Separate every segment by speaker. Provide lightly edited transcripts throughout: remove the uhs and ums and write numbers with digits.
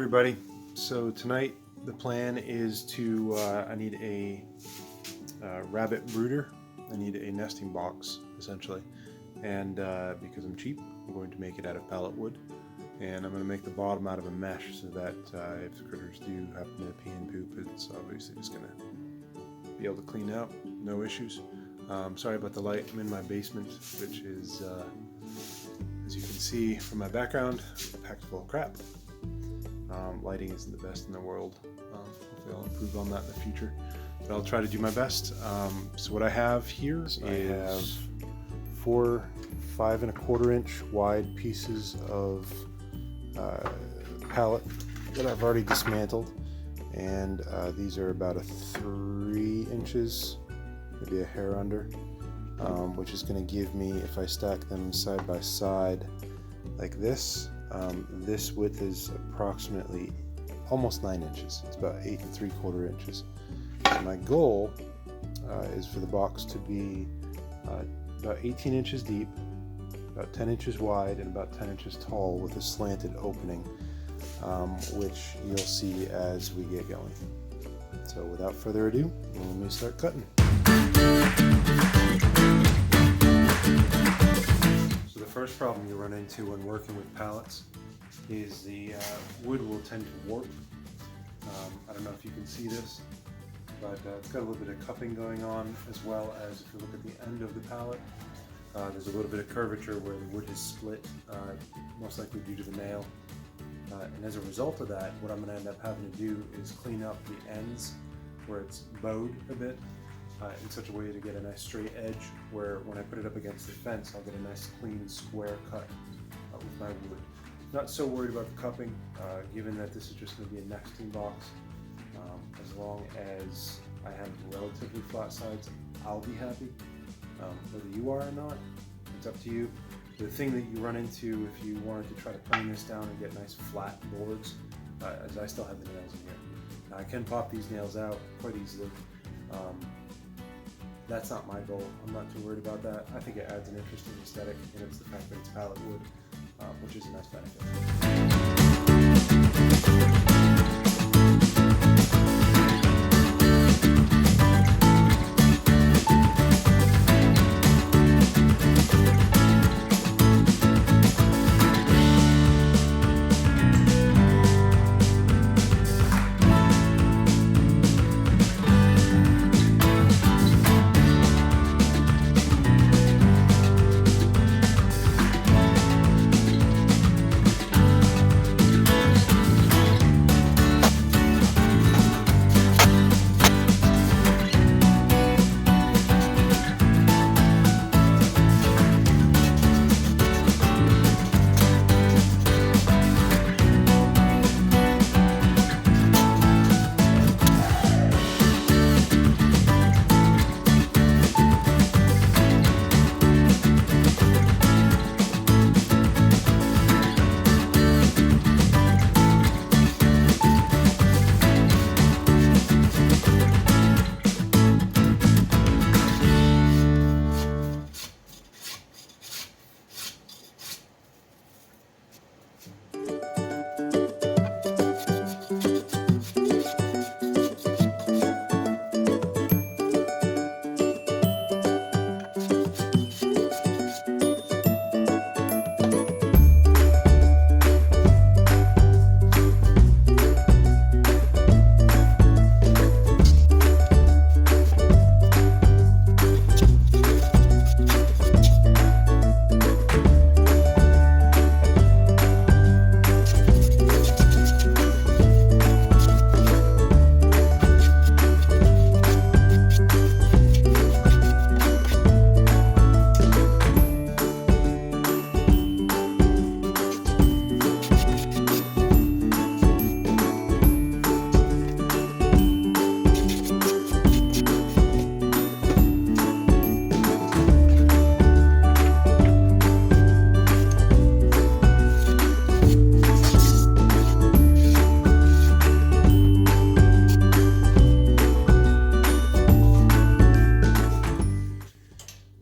Speaker 1: everybody. So tonight the plan is to I need a rabbit brooder. I need a nesting box essentially, and because I'm cheap, I'm going to make it out of pallet wood, and I'm going to make the bottom out of a mesh so that if the critters do happen to pee and poop, it's obviously just going to be able to clean out, no issues. Sorry about the light. I'm in my basement, which is as you can see from my background, packed full of crap. Lighting isn't the best in the world. Hopefully I'll improve on that in the future, but I'll try to do my best. So what I have here is I have 4 5¼ inch wide pieces of pallet that I've already dismantled, and these are about 3 inches, maybe a hair under, which is going to give me, if I stack them side by side like this, this width is approximately almost 9 inches. It's about 8 3/4 inches. So my goal is for the box to be about 18 inches deep, about 10 inches wide, and about 10 inches tall, with a slanted opening, which you'll see as we get going. So without further ado, let me start cutting. The first problem you run into when working with pallets is the wood will tend to warp. I don't know if you can see this, but it's got a little bit of cupping going on, as well as if you look at the end of the pallet, there's a little bit of curvature where the wood is split, most likely due to the nail. And as a result of that, what I'm going to end up having to do is clean up the ends where it's bowed a bit, in such a way to get a nice straight edge, where when I put it up against the fence, I'll get a nice clean square cut with my wood. Not so worried about the cupping, given that this is just going to be a nesting box. As long as I have relatively flat sides, I'll be happy. Whether you are or not, it's up to you. The thing that you run into if you wanted to try to plane this down and get nice flat boards, as I still have the nails in here. Now, I can pop these nails out quite easily. That's not my goal. I'm not too worried about that. I think it adds an interesting aesthetic, and it's the fact that it's pallet wood, which is a nice benefit.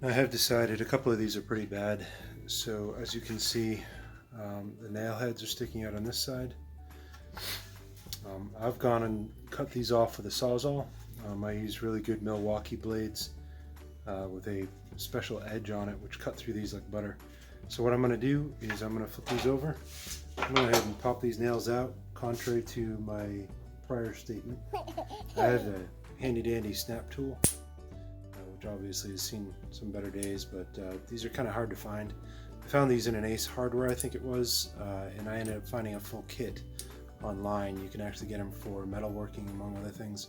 Speaker 1: I have decided a couple of these are pretty bad. So as you can see, the nail heads are sticking out on this side. I've gone and cut these off with a Sawzall. I use really good Milwaukee blades with a special edge on it which cut through these like butter. So what I'm going to do is I'm going to flip these over. I'm going to go ahead and pop these nails out. Contrary to my prior statement, I have a handy dandy snap tool, which obviously has seen some better days, but these are kind of hard to find. I found these in an Ace Hardware, I think it was, and I ended up finding a full kit online. You can actually get them for metalworking, among other things.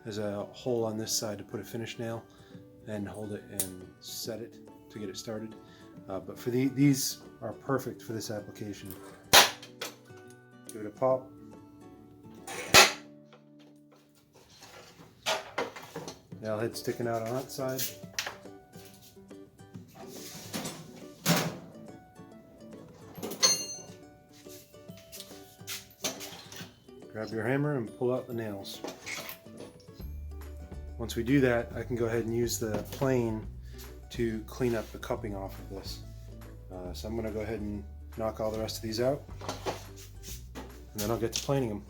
Speaker 1: There's a hole on this side to put a finish nail and hold it and set it to get it started. But for these are perfect for this application. Give it a pop. Nail head sticking out on that side. Grab your hammer and pull out the nails. Once we do that, I can go ahead and use the plane to clean up the cupping off of this. So I'm going to go ahead and knock all the rest of these out, and then I'll get to planing them.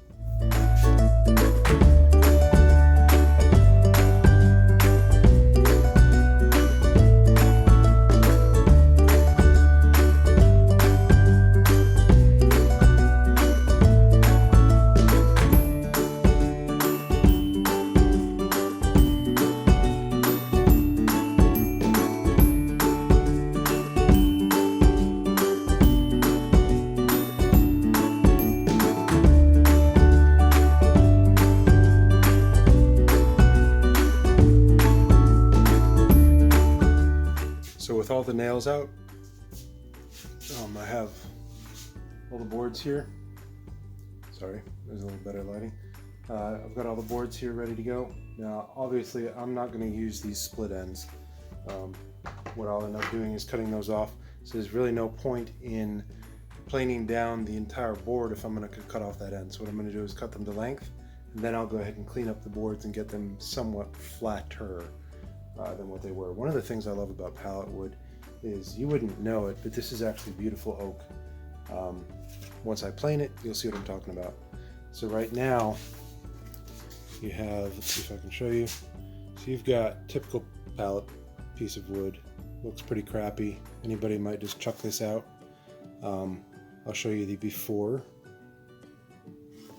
Speaker 1: So with all the nails out, I have all the boards here. Sorry, there's a little better lighting. I've got all the boards here ready to go. Now, obviously, I'm not going to use these split ends. What I'll end up doing is cutting those off. So there's really no point in planing down the entire board if I'm going to cut off that end. So what I'm going to do is cut them to length, and then I'll go ahead and clean up the boards and get them somewhat flatter than what they were. One of the things I love about pallet wood is, you wouldn't know it, but this is actually beautiful oak. Once I plane it, you'll see what I'm talking about. So right now you have, let's see if I can show you. So you've got typical pallet piece of wood, looks pretty crappy. Anybody might just chuck this out. I'll show you the before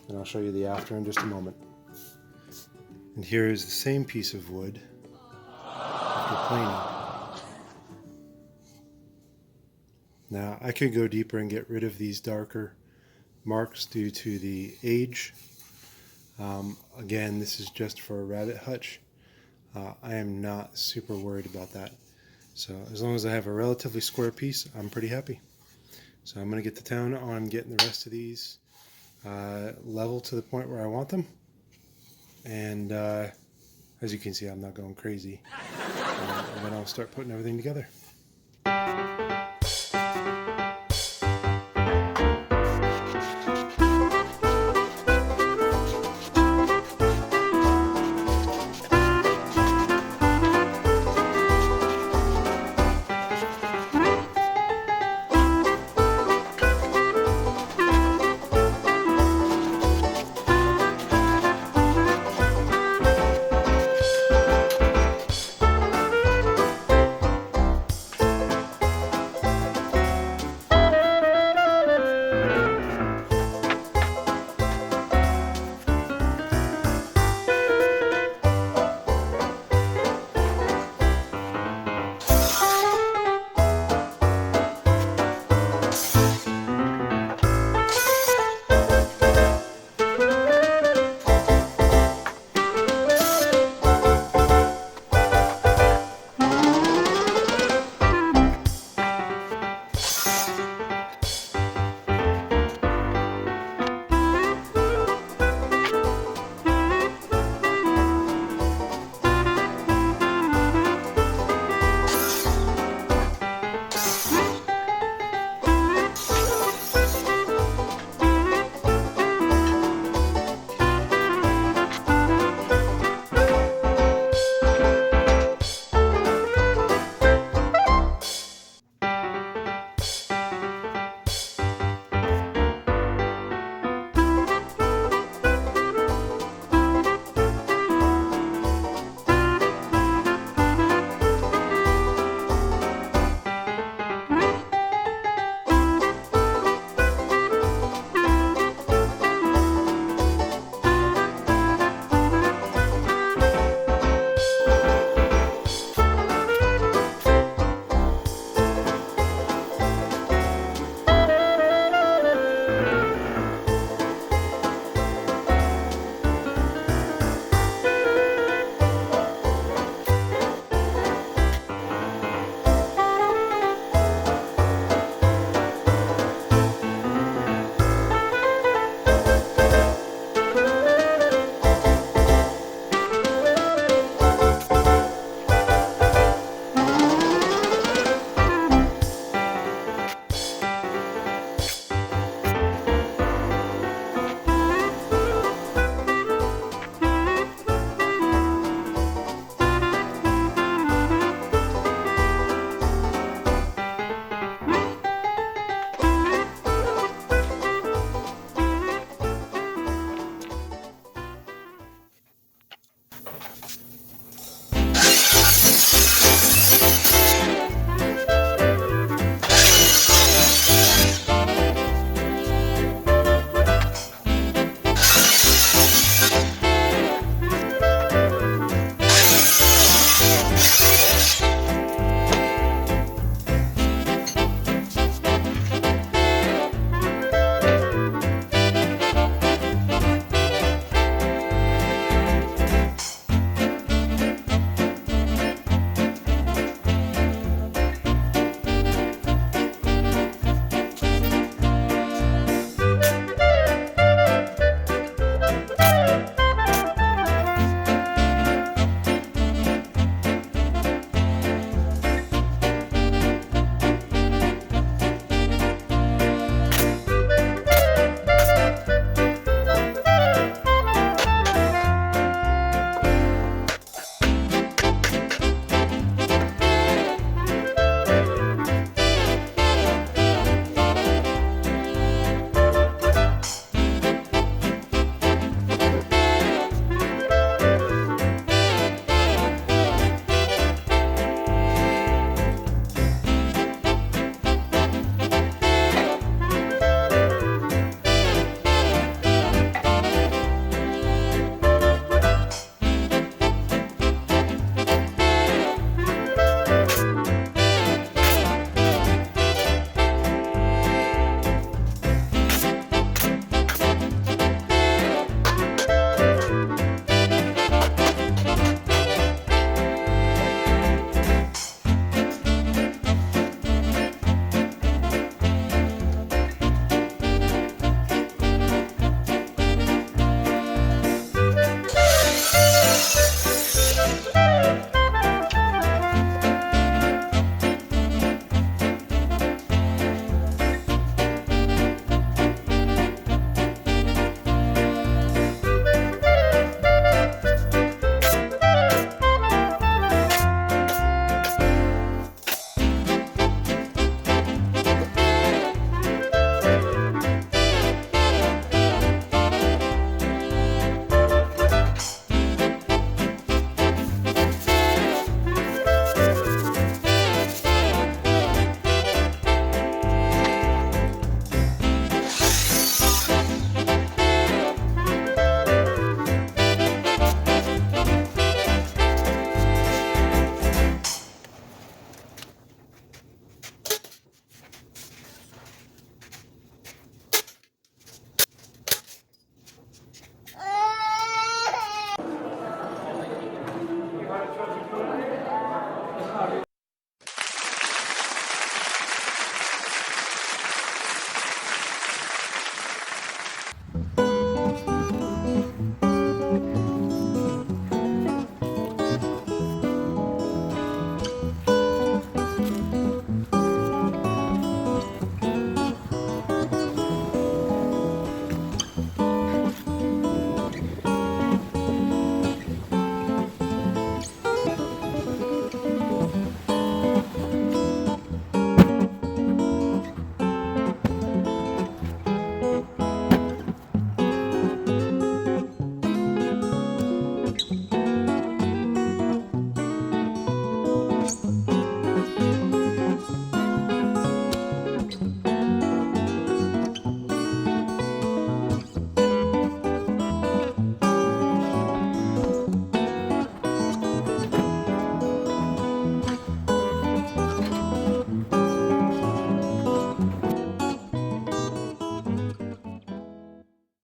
Speaker 1: and I'll show you the after in just a moment. And here is the same piece of wood after planing. Now I could go deeper and get rid of these darker marks due to the age. Again, this is just for a rabbit hutch. I am not super worried about that. So as long as I have a relatively square piece, I'm pretty happy. So I'm going to get to town on getting the rest of these level to the point where I want them. And as you can see, I'm not going crazy. And then I'll start putting everything together.